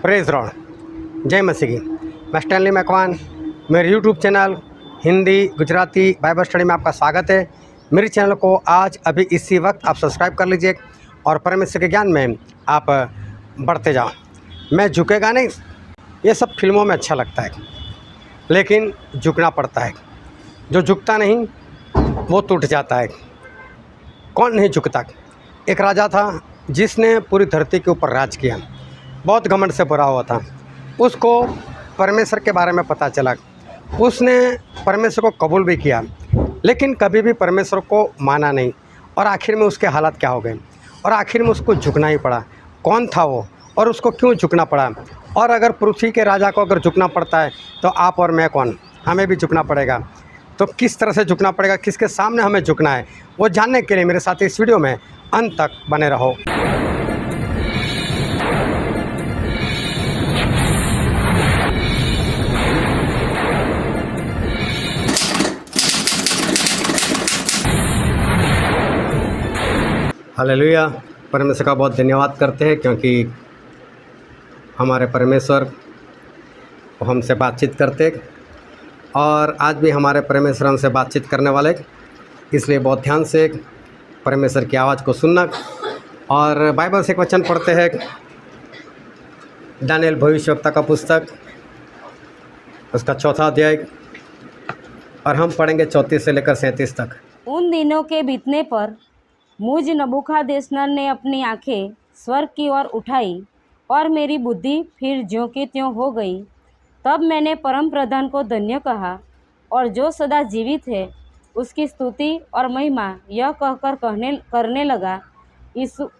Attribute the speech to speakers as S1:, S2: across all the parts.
S1: Praise Lord, जय मसीह की। मैं स्टैनली मैकवान, मेरे YouTube channel Hindi Gujarati Bible study में आपका स्वागत है। मेरे चैनल को आज अभी इसी वक्त आप सब्सक्राइब कर लीजिए और परमेश्वर के ज्ञान में आप बढ़ते जाओ। मैं झुकेगा नहीं, ये सब फिल्मों में अच्छा लगता है, लेकिन झुकना पड़ता है। जो झुकता नहीं वो टूट जाता है। कौन नहीं झुकता? एक राजा था जिसने पूरी धरती के ऊपर राज किया, बहुत घमंड से भरा हुआ था। उसको परमेश्वर के बारे में पता चला, उसने परमेश्वर को कबूल भी किया, लेकिन कभी भी परमेश्वर को माना नहीं। और आखिर में उसके हालात क्या हो गए, और आखिर में उसको झुकना ही पड़ा। कौन था वो और उसको क्यों झुकना पड़ा? और अगर पृथ्वी के राजा को अगर झुकना पड़ता है तो आप और मैं कौन, हमें भी झुकना पड़ेगा। तो किस तरह से झुकना पड़ेगा, किसके सामने हमें झुकना है, वो जानने के लिए मेरे साथ इस वीडियो में अंत तक बने रहो। हालेलुया। परमेश्वर का बहुत धन्यवाद करते हैं, क्योंकि हमारे परमेश्वर हमसे बातचीत करते, और आज भी हमारे परमेश्वर हमसे बातचीत करने वाले, इसलिए बहुत ध्यान से परमेश्वर की आवाज़ को सुनना। और बाइबल से एक वचन पढ़ते हैं, दानिएल भविष्यवक्ता का पुस्तक, उसका 4वां अध्याय, और हम पढ़ेंगे 34 से लेकर 37 तक।
S2: उन दिनों के बीतने पर मुझ नबूखदनेस्सर ने अपनी आंखें स्वर्ग की ओर उठाई और मेरी बुद्धि फिर ज्यों की त्यों हो गई। तब मैंने परम प्रधान को धन्य कहा और जो सदा जीवित है उसकी स्तुति और महिमा यह कहकर करने लगा,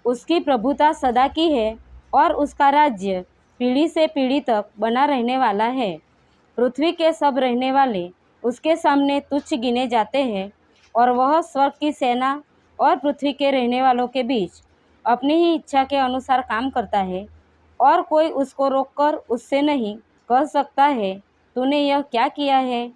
S2: उसकी प्रभुता सदा की है और उसका राज्य पीढ़ी से पीढ़ी तक बना रहने वाला है। पृथ्वी के सब रहने वाले उसके सामने तुच्छ गिने जाते हैं, और वह स्वर्ग की सेना और पृथ्वी के रहने वालों के बीच अपनी ही इच्छा के अनुसार काम करता है, और कोई उसको रोककर उससे नहीं कह सकता है, तूने यह क्या किया है।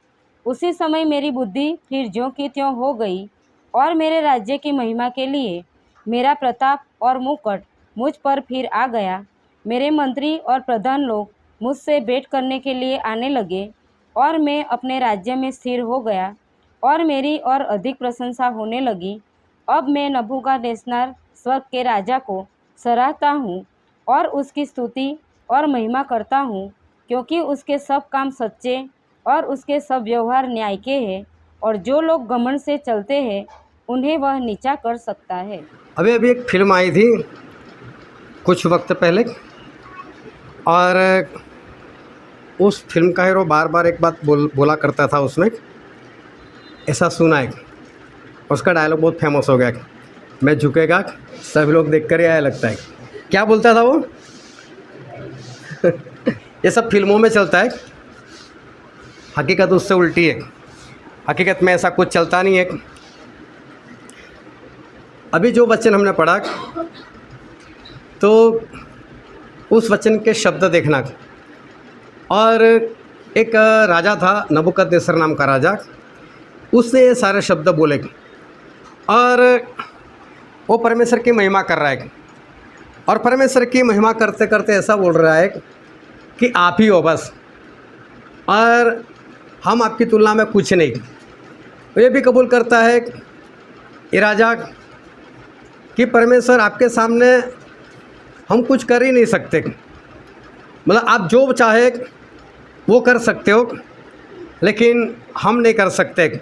S2: उसी समय मेरी बुद्धि फिर ज्यों की त्यों हो गई, और मेरे राज्य की महिमा के लिए मेरा प्रताप और मुकुट मुझ पर फिर आ गया। मेरे मंत्री और प्रधान लोग मुझसे भेंट करने के लिए आने लगे, और मैं अपने राज्य में स्थिर हो गया, और मेरी और अधिक प्रशंसा होने लगी। अब मैं नबूकदनेस्सर स्वर्ग के राजा को सराहता हूँ और उसकी स्तुति और महिमा करता हूँ, क्योंकि उसके सब काम सच्चे और उसके सब व्यवहार न्याय के हैं, और जो लोग घमंड से चलते हैं उन्हें वह नीचा कर सकता है।
S1: अभी एक फिल्म आई थी कुछ वक्त पहले, और उस फिल्म का हीरो बार बार एक बात बोला करता था। उसमें ऐसा सुना है, उसका डायलॉग बहुत फेमस हो गया, मैं झुकेगा सभी लोग देखकर ही आया लगता है। क्या बोलता था वो? ये सब फिल्मों में चलता है, हकीकत उससे उल्टी है। हकीकत में ऐसा कुछ चलता नहीं है। अभी जो वचन हमने पढ़ा, तो उस वचन के शब्द देखना। और एक राजा था, नबूकदनेस्सर नाम का राजा, उसने ये सारे शब्द बोले, और वो परमेश्वर की महिमा कर रहा है। और परमेश्वर की महिमा करते करते ऐसा बोल रहा है कि आप ही हो बस, और हम आपकी तुलना में कुछ नहीं। तो ये भी कबूल करता है ये राजा कि परमेश्वर आपके सामने हम कुछ कर ही नहीं सकते, मतलब आप जो चाहे वो कर सकते हो, लेकिन हम नहीं कर सकते।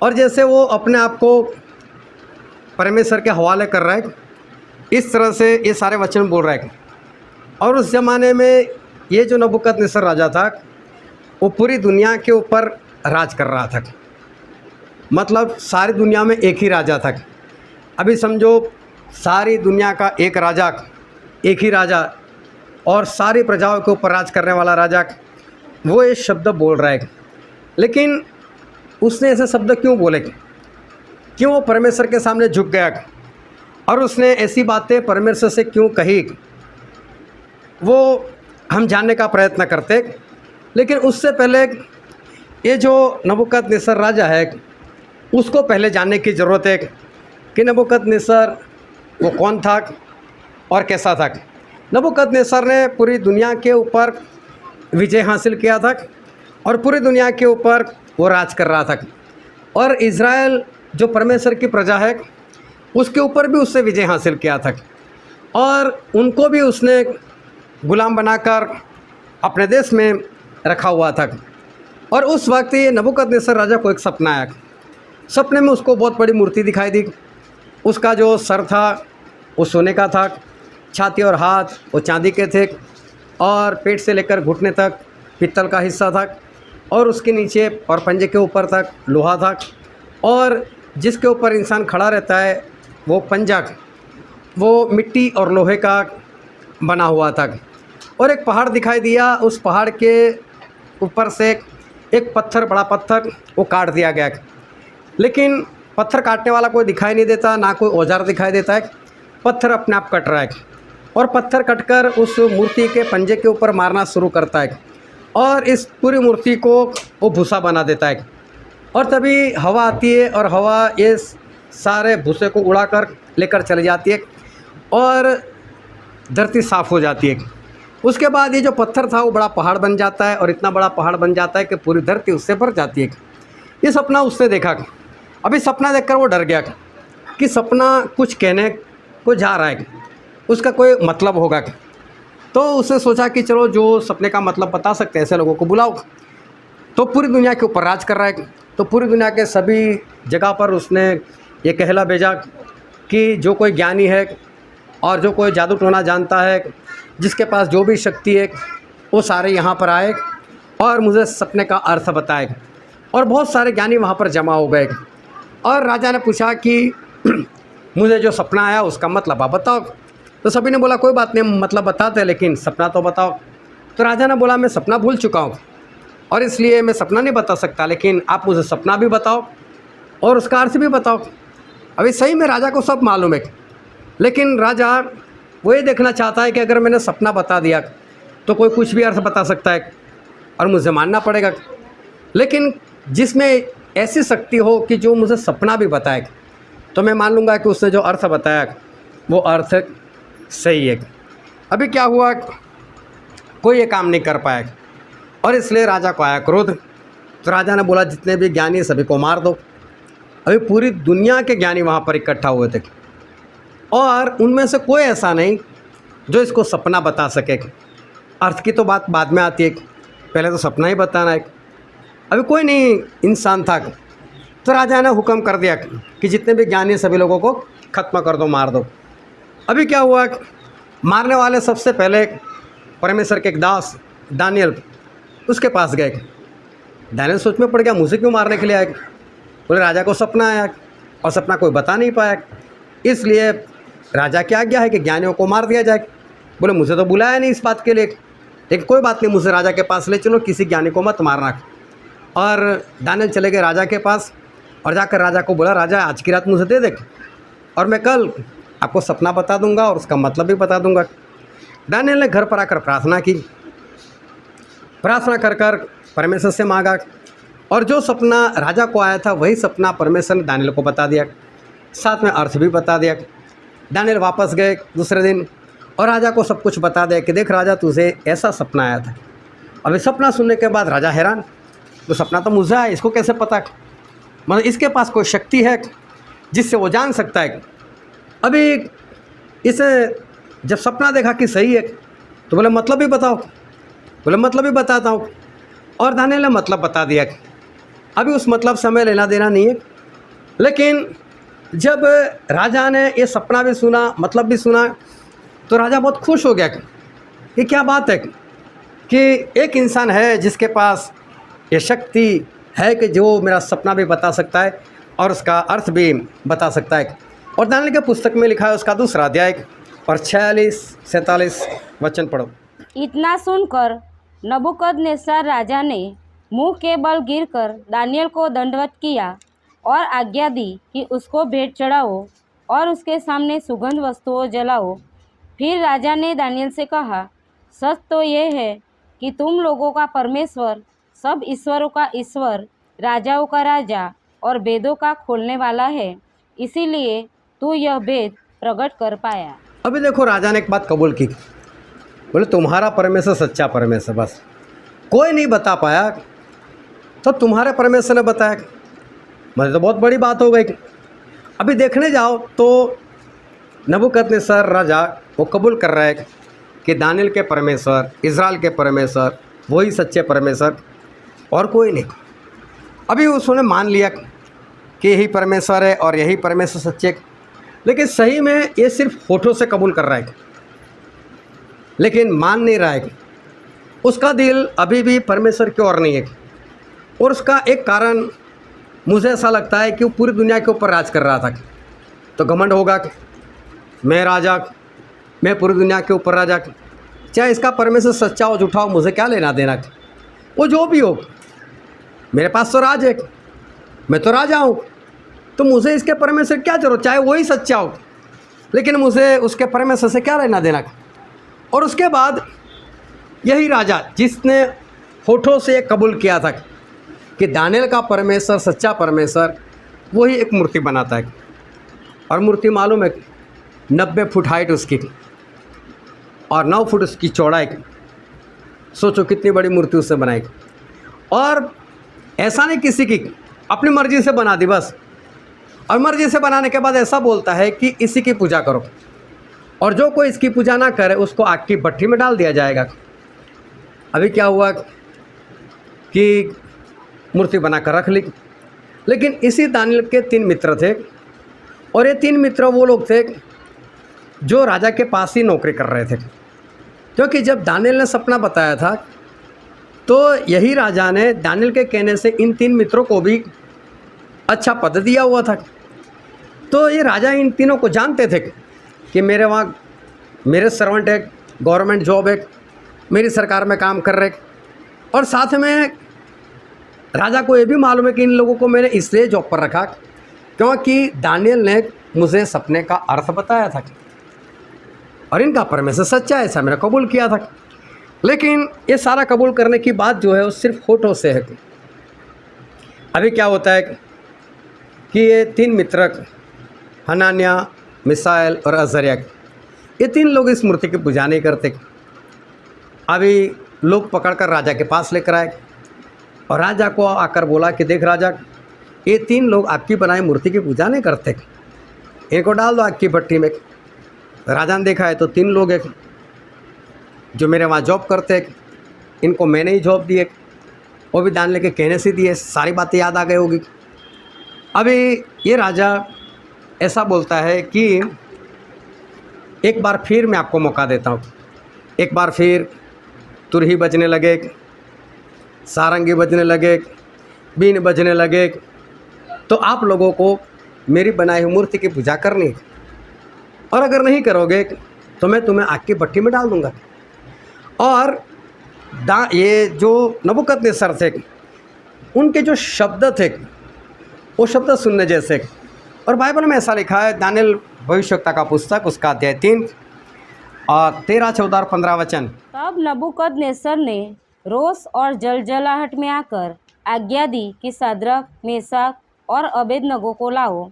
S1: और जैसे वो अपने आप को परमेश्वर के हवाले कर रहा है, इस तरह से ये सारे वचन बोल रहा है। और उस ज़माने में ये जो नबूकदनेस्सर राजा था, वो पूरी दुनिया के ऊपर राज कर रहा था। मतलब सारी दुनिया में एक ही राजा था। अभी समझो सारी दुनिया का एक राजा, एक ही राजा, और सारी प्रजाओं के ऊपर राज करने वाला राजा, वो ये शब्द बोल रहा है। लेकिन उसने ऐसे शब्द क्यों बोले? क्यों वो परमेश्वर के सामने झुक गया, और उसने ऐसी बातें परमेश्वर से क्यों कही, वो हम जानने का प्रयत्न करते। लेकिन उससे पहले ये जो नबूकदनेस्सर राजा है, उसको पहले जानने की ज़रूरत है कि नबूकदनेस्सर वो कौन था और कैसा था। नबूकदनेस्सर ने पूरी दुनिया के ऊपर विजय हासिल किया था और पूरी दुनिया के ऊपर वो राज कर रहा था। और इज़राइल जो परमेश्वर की प्रजा है उसके ऊपर भी उससे विजय हासिल किया था और उनको भी उसने गुलाम बनाकर अपने देश में रखा हुआ था। और उस वक्त ये नबूकदनेस्सर राजा को एक सपना आया। सपने में उसको बहुत बड़ी मूर्ति दिखाई दी। उसका जो सर था वो सोने का था, छाती और हाथ वो चांदी के थे और पेट से लेकर घुटने तक पित्तल का हिस्सा था और उसके नीचे और पंजे के ऊपर तक लोहा था और जिसके ऊपर इंसान खड़ा रहता है वो पंजा वो मिट्टी और लोहे का बना हुआ था। और एक पहाड़ दिखाई दिया, उस पहाड़ के ऊपर से एक पत्थर, बड़ा पत्थर वो काट दिया गया, लेकिन पत्थर काटने वाला कोई दिखाई नहीं देता, ना कोई औजार दिखाई देता है। पत्थर अपने आप कट रहा है और पत्थर कटकर उस मूर्ति के पंजे के ऊपर मारना शुरू करता है और इस पूरी मूर्ति को वो भूसा बना देता है। और तभी हवा आती है और हवा ये सारे भूसे को उड़ाकर लेकर चली जाती है और धरती साफ़ हो जाती है। उसके बाद ये जो पत्थर था वो बड़ा पहाड़ बन जाता है और इतना बड़ा पहाड़ बन जाता है कि पूरी धरती उससे भर जाती है। ये सपना उसने देखा। अभी सपना देखकर वो डर गया कि सपना कुछ कहने को जा रहा है, उसका कोई मतलब होगा। तो उसने सोचा कि चलो जो सपने का मतलब बता सकते हैं ऐसे लोगों को बुलाओ। तो पूरी दुनिया के ऊपर राज कर रहा है, तो पूरी दुनिया के सभी जगह पर उसने ये कहला भेजा कि जो कोई ज्ञानी है और जो कोई जादू टोना जानता है, जिसके पास जो भी शक्ति है, वो सारे यहाँ पर आए और मुझे सपने का अर्थ बताए। और बहुत सारे ज्ञानी वहाँ पर जमा हो गए और राजा ने पूछा कि मुझे जो सपना आया उसका मतलब आप बताओ। तो सभी ने बोला कोई बात नहीं, मतलब बताते, लेकिन सपना तो बताओ। तो राजा ने बोला मैं सपना भूल चुका हूँ और इसलिए मैं सपना नहीं बता सकता, लेकिन आप मुझे सपना भी बताओ और उसका अर्थ भी बताओ। अभी सही में राजा को सब मालूम है, लेकिन राजा वो ये देखना चाहता है कि अगर मैंने सपना बता दिया तो कोई कुछ भी अर्थ बता सकता है और मुझे मानना पड़ेगा। लेकिन जिसमें ऐसी शक्ति हो कि जो मुझे सपना भी बताए तो मैं मान लूँगा कि उसने जो अर्थ बताया वो अर्थ सही है। अभी क्या हुआ, कोई ये काम नहीं कर पाया और इसलिए राजा को आया क्रोध। तो राजा ने बोला जितने भी ज्ञानी सभी को मार दो। अभी पूरी दुनिया के ज्ञानी वहाँ पर इकट्ठा हुए थे और उनमें से कोई ऐसा नहीं जो इसको सपना बता सके। अर्थ की तो बात बाद में आती है, पहले तो सपना ही बताना है। अभी कोई नहीं इंसान था, तो राजा ने हुक्म कर दिया कि जितने भी ज्ञानी सभी लोगों को ख़त्म कर दो, मार दो। अभी क्या हुआ, मारने वाले सबसे पहले परमेश्वर के एक दास दानियल उसके पास गए। दानियल सोच में पड़ गया मुझे क्यों मारने के लिए आए। बोले राजा को सपना आया और सपना कोई बता नहीं पाया, इसलिए राजा की आज्ञा है कि ज्ञानियों को मार दिया जाए। बोले मुझे तो बुलाया नहीं इस बात के लिए, लेकिन कोई बात नहीं, मुझे राजा के पास ले चलो, किसी ज्ञानी को मत मारना। और दानियल चले गए राजा के पास और जाकर राजा को बोला राजा आज की रात मुझे दे दे और मैं कल आपको सपना बता दूंगा और उसका मतलब भी बता दूंगा। दानियल ने घर पर आकर प्रार्थना की, प्रार्थना कर कर परमेश्वर से मांगा और जो सपना राजा को आया था वही सपना परमेश्वर ने दानियल को बता दिया, साथ में अर्थ भी बता दिया। दानियल वापस गए दूसरे दिन और राजा को सब कुछ बता दिया कि देख राजा तुझे ऐसा सपना आया था। अभी सपना सुनने के बाद राजा हैरान, तो सपना तो मुझे आया, इसको कैसे पता, मतलब इसके पास कोई शक्ति है जिससे वो जान सकता है। अभी इसे जब सपना देखा कि सही है तो बोले मतलब भी बताओ। बोले मतलब भी बताता हूँ और दानियल ने मतलब बता दिया। अभी उस मतलब से हमें लेना देना नहीं है, लेकिन जब राजा ने ये सपना भी सुना, मतलब भी सुना, तो राजा बहुत खुश हो गया कि क्या बात है कि एक इंसान है जिसके पास ये शक्ति है कि जो मेरा सपना भी बता सकता है और उसका अर्थ भी बता सकता है। और दानियल के पुस्तक में लिखा है उसका 2 अध्याय और 46-47 वचन पढ़ो।
S2: इतना सुनकर नबूकदनेस्सर राजा ने मुंह के बल गिरकर दानियल को दंडवत किया और आज्ञा दी कि उसको भेंट चढ़ाओ और उसके सामने सुगंध वस्तुओं जलाओ। फिर राजा ने दानियल से कहा, सच तो ये है कि तुम लोगों का परमेश्वर, सब ईश्वरों का ईश्वर, राजाओं का राजा और वेदों का खोलने वाला है, इसीलिए तू यह भेद प्रकट कर पाया।
S1: अभी देखो राजा ने एक बात कबूल की बोले तुम्हारा परमेश्वर सच्चा परमेश्वर, बस कोई नहीं बता पाया, तो तुम्हारे परमेश्वर ने बताया। मुझे तो बहुत बड़ी बात हो गई। अभी देखने जाओ तो नबूकदनेस्सर राजा वो कबूल कर रहा है कि दानियल के परमेश्वर, इज़राइल के परमेश्वर वही सच्चे परमेश्वर और कोई नहीं। अभी उसने मान लिया कि यही परमेश्वर है और यही परमेश्वर सच्चे, लेकिन सही में ये सिर्फ होठों से कबूल कर रहा है, लेकिन मान नहीं रहा है। उसका दिल अभी भी परमेश्वर की ओर नहीं है। और उसका एक कारण मुझे ऐसा लगता है कि वो पूरी दुनिया के ऊपर राज कर रहा था। तो घमंड होगा कि मैं राजा, मैं पूरी दुनिया के ऊपर राजा, चाहे इसका परमेश्वर सच्चा हो झूठा हो मुझे क्या लेना देना, वो जो भी हो, मेरे पास तो राज है, मैं तो राजा हूँ, तो मुझे इसके परमेश्वर क्या जरूरत, चाहे वही सच्चा हो, लेकिन मुझे उसके परमेश्वर से क्या लेना देना। और उसके बाद यही राजा जिसने होठों से कबूल किया था कि दानियल का परमेश्वर सच्चा परमेश्वर, वही एक मूर्ति बनाता है। और मूर्ति मालूम है 90 फुट हाइट उसकी और 9 फुट उसकी चौड़ाई। सोचो कितनी बड़ी मूर्ति उससे बनाई। और ऐसा नहीं किसी की, अपनी मर्ज़ी से बना दी बस। और मर्ज़ी से बनाने के बाद ऐसा बोलता है कि इसी की पूजा करो, और जो कोई इसकी पूजा ना करे उसको आग की भट्टी में डाल दिया जाएगा। अभी क्या हुआ कि मूर्ति बनाकर रख ली, लेकिन इसी दानियल के 3 मित्र थे, और ये 3 मित्र वो लोग थे जो राजा के पास ही नौकरी कर रहे थे। क्योंकि जब दानियल ने सपना बताया था तो यही राजा ने दानियल के कहने से इन 3 मित्रों को भी अच्छा पद दिया हुआ था। तो ये राजा इन तीनों को जानते थे कि मेरे वहाँ मेरे सर्वेंट है, गवर्नमेंट जॉब है, मेरी सरकार में काम कर रहे, और साथ में राजा को ये भी मालूम है कि इन लोगों को मैंने इसलिए जॉब पर रखा क्योंकि दानियल ने मुझे सपने का अर्थ बताया था और इनका परमेश्वर सच्चा है, ऐसा मैंने कबूल किया था। लेकिन ये सारा कबूल करने की बात जो है वो सिर्फ होठों से है। अभी क्या होता है कि ये 3 मित्र हनान्या, मिसाएल और अजर्या, ये 3 लोग इस मूर्ति की पूजा नहीं करते। अभी लोग पकड़कर राजा के पास लेकर आए और राजा को आकर बोला कि देख राजा, ये 3 लोग आपकी बनाई मूर्ति की पूजा नहीं करते, इनको डाल दो आग की भट्टी में। राजा ने देखा है तो 3 लोग हैं जो मेरे वहाँ जॉब करते हैं, इनको मैंने ही जॉब दी है, वो भी दानियल के कहने से दिए, सारी बातें याद आ गई होगी। अभी ये राजा ऐसा बोलता है कि एक बार फिर मैं आपको मौका देता हूँ, एक बार फिर तुरही बजने लगे, सारंगी बजने लगे, बीन बजने लगे, तो आप लोगों को मेरी बनाई हुई मूर्ति की पूजा करनी है, और अगर नहीं करोगे तो मैं तुम्हें आग की भट्टी में डाल दूँगा। और ये जो नबूकदनेस्सर थे उनके जो शब्द थे वो शब्द सुनने जैसे। और बाइबल में ऐसा लिखा है, दानियल भविष्यवक्ता का पुस्तक उसका अध्याय 3 और 13, 14 और 15 वचन।
S2: तब नबूकदनेस्सर ने रोष और जलजलाहट में आकर आज्ञा दी कि सद्रक, मेशक और अबेदनगो को लाओ।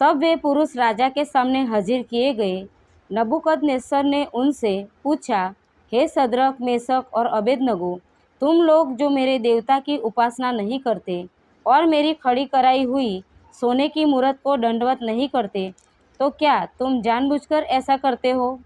S2: तब वे पुरुष राजा के सामने हाजिर किए गए। नबूकदनेस्सर ने उनसे पूछा, हे सद्रक, मेशक और अबेदनगो, तुम लोग जो मेरे देवता की उपासना नहीं करते और मेरी खड़ी कराई हुई सोने की मूरत को दंडवत नहीं करते, तो क्या तुम जानबूझकर ऐसा करते हो?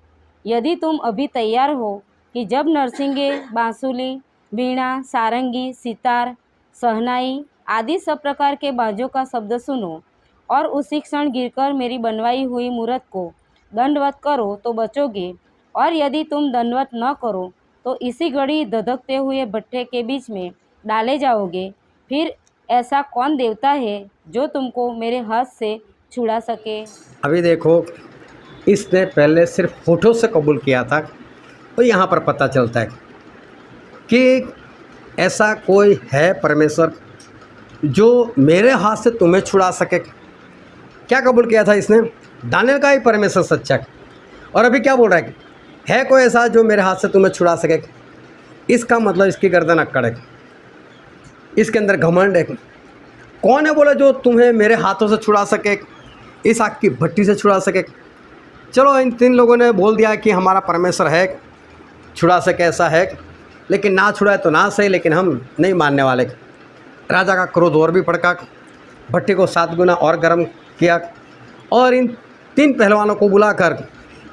S2: यदि तुम अभी तैयार हो कि जब नरसिंगे, बांसुली, वीणा, सारंगी, सितार, सहनाई आदि सब प्रकार के बाजों का शब्द सुनो और उसी क्षण गिरकर मेरी बनवाई हुई मूरत को दंडवत करो तो बचोगे, और यदि तुम दंडवत न करो तो इसी घड़ी धधकते हुए भट्ठे के बीच में डाले जाओगे। फिर ऐसा कौन देवता है जो तुमको मेरे हाथ से छुड़ा सके?
S1: अभी देखो, इसने पहले सिर्फ होठों से कबूल किया था, तो यहाँ पर पता चलता है कि ऐसा कोई है परमेश्वर जो मेरे हाथ से तुम्हें छुड़ा सके। क्या कबूल किया था इसने? दानियल का ही परमेश्वर सच्चा। और अभी क्या बोल रहा है कोई ऐसा जो मेरे हाथ से तुम्हें छुड़ा सके। इसका मतलब इसकी गर्दन अक्कड़ है, इसके अंदर घमंड है। कौन है बोला जो तुम्हें मेरे हाथों से छुड़ा सके, इस आग की भट्टी से छुड़ा सके? चलो, इन 3 लोगों ने बोल दिया कि हमारा परमेश्वर है, छुड़ा सके ऐसा है, लेकिन ना छुड़ाए तो ना सही, लेकिन हम नहीं मानने वाले। राजा का क्रोध और भी भड़का, भट्टी को 7 गुना और गर्म किया और इन 3 पहलवानों को बुलाकर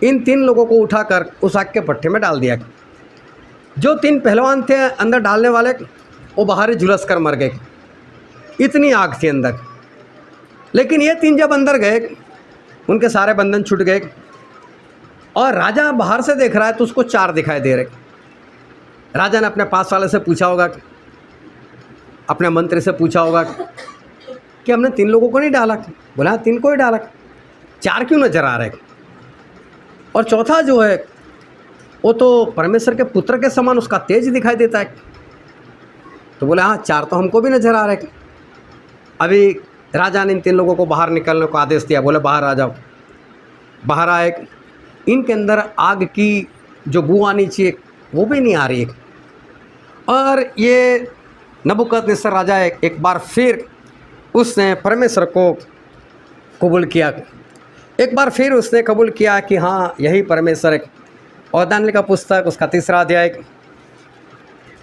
S1: इन 3 लोगों को उठाकर उस आग के भट्टे में डाल दिया। जो 3 पहलवान थे अंदर डालने वाले, वो बाहर ही झुलस कर मर गए, इतनी आग थी अंदर। लेकिन ये 3 जब अंदर गए, उनके सारे बंधन छूट गए और राजा बाहर से देख रहा है तो उसको 4 दिखाई दे रहे। राजा ने अपने पास वाले से पूछा होगा, अपने मंत्री से पूछा होगा कि हमने 3 लोगों को नहीं डाला। बोला 3 को ही डाला, 4 क्यों नजर आ रहे? और चौथा जो है वो तो परमेश्वर के पुत्र के समान उसका तेज दिखाई देता है। तो बोला हाँ, 4 तो हमको भी नजर आ रहे। अभी राजा ने इन 3 लोगों को बाहर निकलने को आदेश दिया। बोले बाहर आ जाओ। बाहर आए, इनके अंदर आग की जो बू आनी चाहिए वो भी नहीं आ रही है। और ये नबूकदनेस्सर राजा एक बार फिर उसने परमेश्वर को कबूल किया। एक बार फिर उसने कबूल किया कि हाँ यही परमेश्वर है। और दानियेल का पुस्तक उसका 3रा अध्याय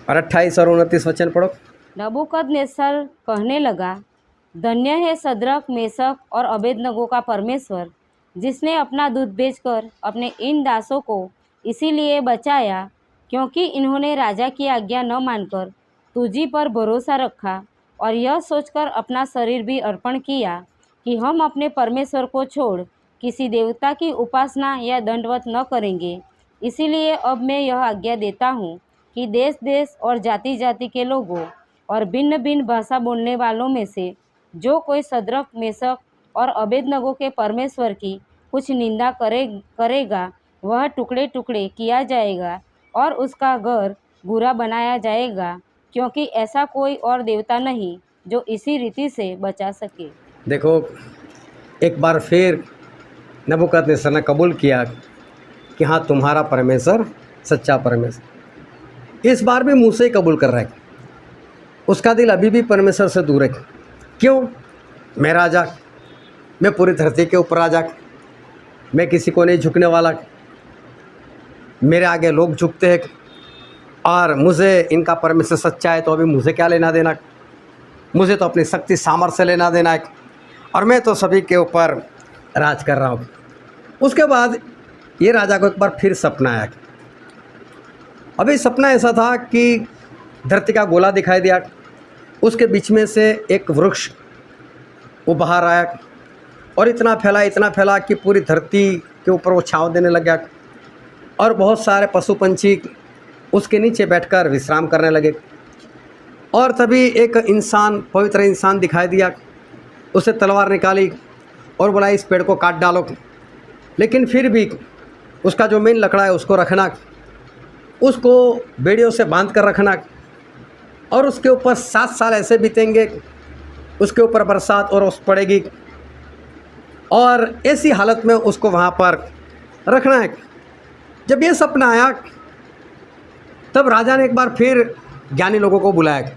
S1: और 28 और 29 वचन पढ़ो।
S2: नबूकदनेस्सर कहने लगा, धन्य है सद्रक, मेशक और अबेदनगो का परमेश्वर, जिसने अपना दूध बेचकर अपने इन दासों को इसीलिए बचाया क्योंकि इन्होंने राजा की आज्ञा न मानकर तुझी पर भरोसा रखा और यह सोचकर अपना शरीर भी अर्पण किया कि हम अपने परमेश्वर को छोड़ किसी देवता की उपासना या दंडवत न करेंगे। इसीलिए अब मैं यह आज्ञा देता हूँ कि देश देश और जाति जाति के लोगों और भिन्न भिन्न भाषा बोलने वालों में से जो कोई सद्रक, मेशक और अबेदनगो के परमेश्वर की कुछ निंदा करेगा वह टुकड़े टुकड़े किया जाएगा और उसका घर बुरा बनाया जाएगा, क्योंकि ऐसा कोई और देवता नहीं जो इसी रीति से बचा सके।
S1: देखो, एक बार फिर नबूकदनेस्सर ने कबूल किया कि हाँ तुम्हारा परमेश्वर सच्चा परमेश्वर। इस बार भी मुँह से ही कबूल कर रहा है। उसका दिल अभी भी परमेश्वर से दूर है। क्यों? मैं राजा, मैं पूरी धरती के ऊपर राजा, मैं किसी को नहीं झुकने वाला। मेरे आगे लोग झुकते हैं और मुझे इनका परमेश्वर सच्चा है तो अभी मुझे क्या लेना देना? मुझे तो अपनी शक्ति सामर्थ्य से लेना देना है और मैं तो सभी के ऊपर राज कर रहा हूँ। उसके बाद ये राजा को एक बार फिर सपना आया। अभी सपना ऐसा था कि धरती का गोला दिखाई दिया, उसके बीच में से एक वृक्ष वो बाहर आया और इतना फैला कि पूरी धरती के ऊपर वो छाँव देने लग गया और बहुत सारे पशु पंछी उसके नीचे बैठकर विश्राम करने लगे। और तभी एक इंसान, पवित्र इंसान दिखाई दिया। उसे तलवार निकाली और बोला इस पेड़ को काट डालो, लेकिन फिर भी उसका जो मेन लकड़ा है उसको रखना, उसको बेड़ियों से बांध कर रखना और उसके ऊपर 7 साल ऐसे बीतेंगे, उसके ऊपर बरसात और ओस पड़ेगी और ऐसी हालत में उसको वहाँ पर रखना है। जब ये सपना आया तब राजा ने एक बार फिर ज्ञानी लोगों को बुलाया।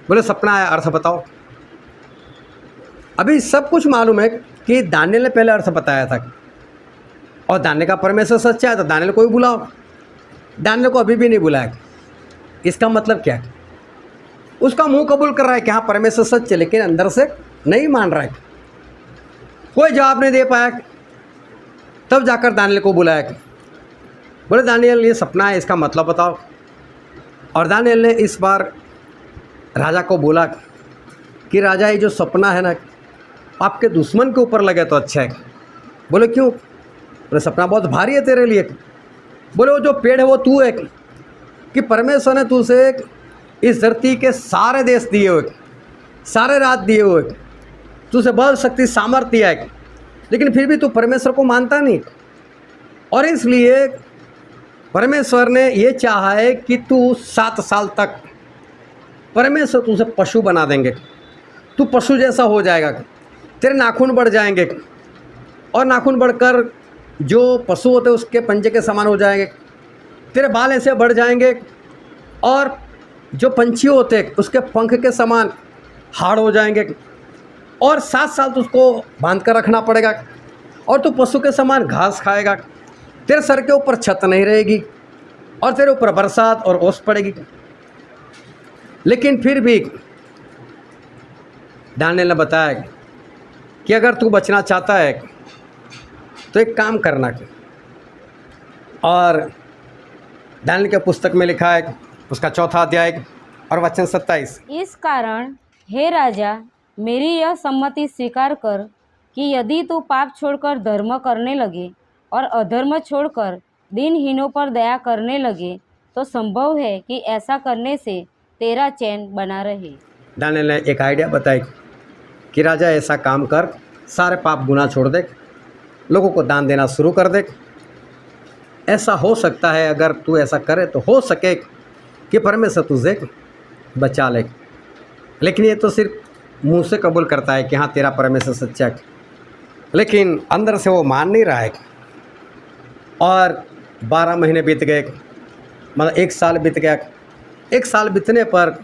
S1: बोले सपना आया, अर्थ बताओ। अभी सब कुछ मालूम है कि दानियेल ने पहले अर्थ बताया था और दानियेल का परमेश्वर सच्चा है तो दानियेल को भी बुलाओ। दानियेल को अभी भी नहीं बुलाया। इसका मतलब क्या है? उसका मुंह कबूल कर रहा है कि हाँ परमेश्वर सच है, लेकिन अंदर से नहीं मान रहा है। कोई जवाब नहीं दे पाया। तब जाकर दानियेल को बुलाया। बोले दानियेल ये सपना है, इसका मतलब बताओ। और दानियेल ने इस बार राजा को बोला कि राजा ये जो सपना है ना आपके दुश्मन के ऊपर लगे तो अच्छा है। बोले क्यों? बोले सपना बहुत भारी है तेरे लिए। बोले वो जो पेड़ है वो तू है कि परमेश्वर ने तुझे इस धरती के सारे देश दिए हुए, सारे राज्य दिए हुए, तुझे बल शक्ति सामर्थ्य दिया है, लेकिन फिर भी तू परमेश्वर को मानता नहीं। और इसलिए परमेश्वर ने ये चाहा है कि तू 7 साल तक परमेश्वर तुझे पशु बना देंगे। तू पशु जैसा हो जाएगा, तेरे नाखून बढ़ जाएंगे और नाखून बढ़कर जो पशु होते हैं उसके पंजे के समान हो जाएंगे। तेरे बाल ऐसे बढ़ जाएंगे और जो पंछी होते हैं उसके पंख के समान हाड़ हो जाएंगे। और 7 साल तुझको बांध कर रखना पड़ेगा और तू पशु के समान घास खाएगा। तेरे सर के ऊपर छत नहीं रहेगी और तेरे ऊपर बरसात और ओस पड़ेगी। लेकिन फिर भी दानियल ने बताया कि अगर तू बचना चाहता है तो एक काम करना। और दानियल के पुस्तक में लिखा है, उसका 4 अध्याय और वचन 27।
S2: इस कारण हे राजा, मेरी यह सम्मति स्वीकार कर कि यदि तू पाप छोड़कर धर्म करने लगे और अधर्म छोड़कर दीनहीनों पर दया करने लगे तो संभव है कि ऐसा करने से तेरा चैन बना रहे।
S1: दानियल ने एक आइडिया बताई कि राजा ऐसा काम कर, सारे पाप गुनाह छोड़ दे, लोगों को दान देना शुरू कर दे। ऐसा हो सकता है, अगर तू ऐसा करे तो हो सके कि परमेश्वर तुझे बचा ले। लेकिन ये तो सिर्फ मुंह से कबूल करता है कि हाँ तेरा परमेश्वर सच्चा है, लेकिन अंदर से वो मान नहीं रहा है। और 12 महीने बीत गए, मतलब 1 साल बीत गया। 1 साल बीतने पर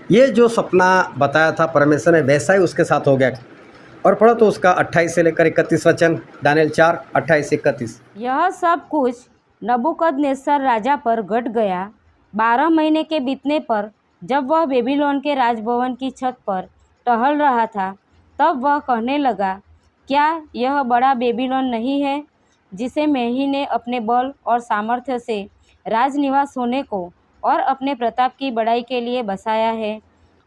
S1: ये जो सपना बताया था परमेश्वर ने, वैसा ही उसके साथ हो गया। और पढ़ो तो उसका 28 से लेकर 31 वचन, दानियल 4 28 से 31।
S2: यह सब कुछ नबूकदनेस्सर राजा पर घट गया। 12 महीने के बीतने पर जब वह बेबीलोन के राजभवन की छत पर टहल रहा था, तब वह कहने लगा, क्या यह बड़ा बेबीलोन नहीं है जिसे मैं ही ने अपने बल और सामर्थ्य से राजनिवास होने को और अपने प्रताप की बड़ाई के लिए बसाया है।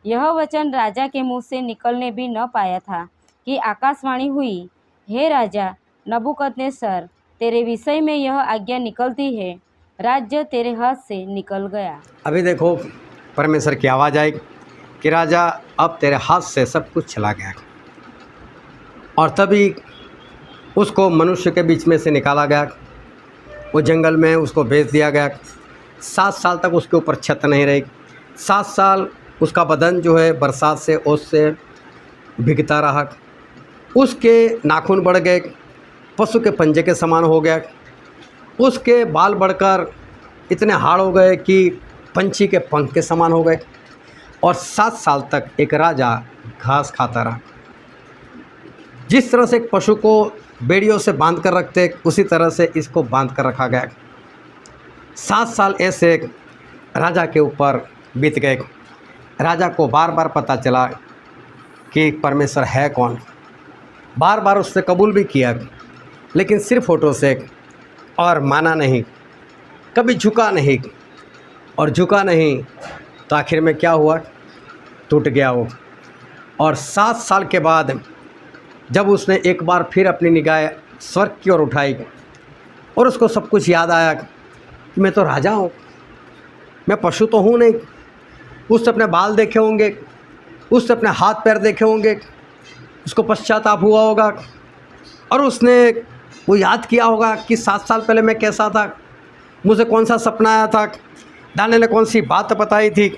S2: यह वचन राजा के मुँह से निकलने भी न पाया था कि आकाशवाणी हुई, हे राजा नबूकदनेस्सर, तेरे विषय में यह आज्ञा निकलती है, राज्य तेरे हाथ से निकल गया।
S1: अभी देखो परमेश्वर की आवाज़ आई कि राजा अब तेरे हाथ से सब कुछ चला गया। और तभी उसको मनुष्य के बीच में से निकाला गया, वो जंगल में उसको भेज दिया गया। 7 साल तक उसके ऊपर छत नहीं रही। 7 साल उसका बदन जो है बरसात से, ओस से भीगता रहा। उसके नाखून बढ़ गए, पशु के पंजे के समान हो गया। उसके बाल बढ़कर इतने हार्ड हो गए कि पंछी के पंख के समान हो गए। और 7 साल तक एक राजा घास खाता रहा। जिस तरह से एक पशु को बेड़ियों से बांध कर रखते, उसी तरह से इसको बांध कर रखा गया। 7 साल ऐसे राजा के ऊपर बीत गए। राजा को बार बार पता चला कि परमेश्वर है कौन। बार बार उसने कबूल भी किया, लेकिन सिर्फ फोटो से, और माना नहीं, कभी झुका नहीं। और झुका नहीं तो आखिर में क्या हुआ, टूट गया वो। और 7 साल के बाद जब उसने एक बार फिर अपनी निगाह स्वर्ग की ओर उठाई और उसको सब कुछ याद आया कि मैं तो राजा हूँ, मैं पशु तो हूँ नहीं। उसने अपने बाल देखे होंगे, उसने अपने हाथ पैर देखे होंगे, उसको पश्चाताप हुआ होगा और उसने वो याद किया होगा कि 7 साल पहले मैं कैसा था, मुझे कौन सा सपना आया था, दानियल ने कौन सी बात बताई थी।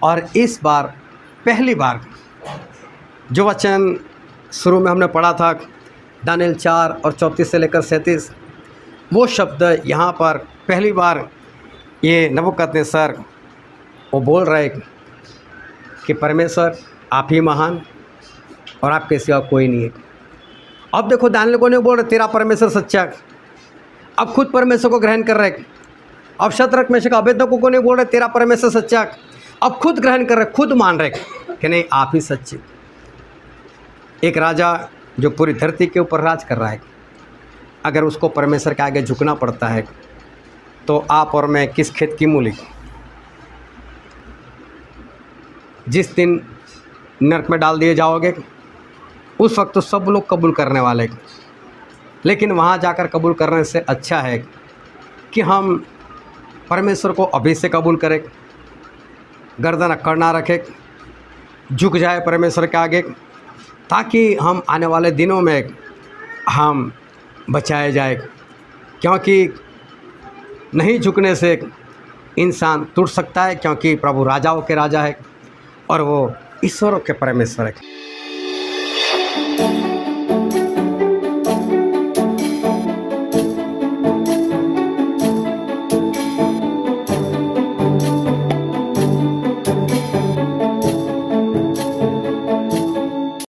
S1: और इस बार पहली बार जो वचन शुरू में हमने पढ़ा था, दानियल 4 और 34 से लेकर 37, वो शब्द यहाँ पर पहली बार ये नबूकदनेस्सर वो बोल रहे कि परमेश्वर आप ही महान और आपके सिवा कोई नहीं है। अब देखो दानियल को नहीं बोल रहे तेरा परमेश्वर सच्चा, अब खुद परमेश्वर को ग्रहण कर रहे। अब शद्रक मेशक अबेदनगो को नहीं बोल रहे तेरा परमेश्वर सच्चा, अब खुद ग्रहण कर रहे, खुद मान रहे कि नहीं आप ही सच्चे। एक राजा जो पूरी धरती के ऊपर राज कर रहा है, अगर उसको परमेश्वर के आगे झुकना पड़ता है तो आप और मैं किस खेत की मूली। जिस दिन नरक में डाल दिए जाओगे उस वक्त तो सब लोग कबूल करने वाले, लेकिन वहाँ जाकर कबूल करने से अच्छा है कि हम परमेश्वर को अभी से कबूल करें, गर्दन अक्कड़ ना रखें, झुक जाए परमेश्वर के आगे, ताकि हम आने वाले दिनों में हम बचाए जाए। क्योंकि नहीं झुकने से इंसान टूट सकता है, क्योंकि प्रभु राजाओं के राजा है और वो ईश्वरों के परमेश्वर है।